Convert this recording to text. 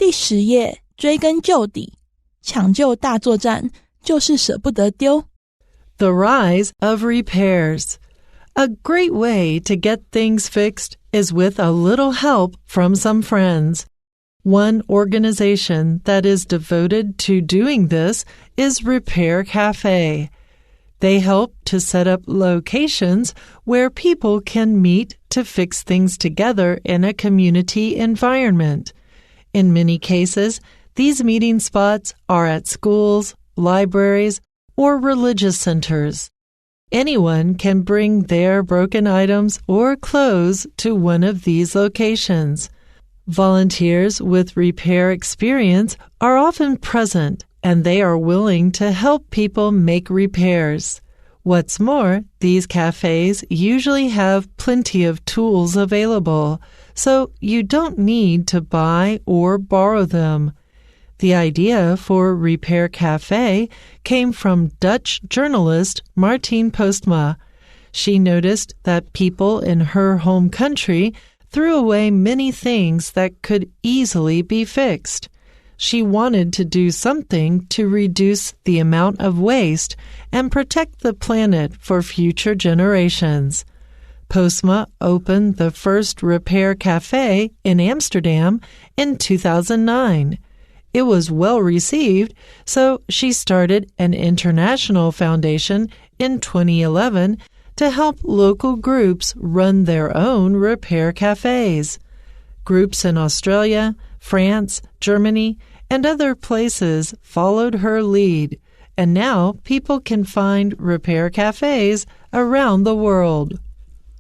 第10页，追根究底，抢救大作战，就是舍不得丢。The rise of repairs. A great way to get things fixed is with a little help from some friends. One organization that is devoted to doing this is Repair Cafe. They help to set up locations where people can meet to fix things together in a community environment. In many cases, these meeting spots are at schools, libraries, or religious centers. Anyone can bring their broken items or clothes to one of these locations. Volunteers with repair experience are often present, and they are willing to help people make repairs. What's more, these cafes usually have plenty of tools available, so you don't need to buy or borrow them. The idea for Repair Cafe came from Dutch journalist Martien Postma. She noticed that people in her home country threw away many things that could easily be fixed. She wanted to do something to reduce the amount of waste and protect the planet for future generations. Postma opened the first Repair Cafe in Amsterdam in 2009. It was well received, so she started an international foundation in 2011 to help local groups run their own repair cafes. Groups in Australia, France, Germany, and other places followed her lead, and now people can find repair cafes around the world.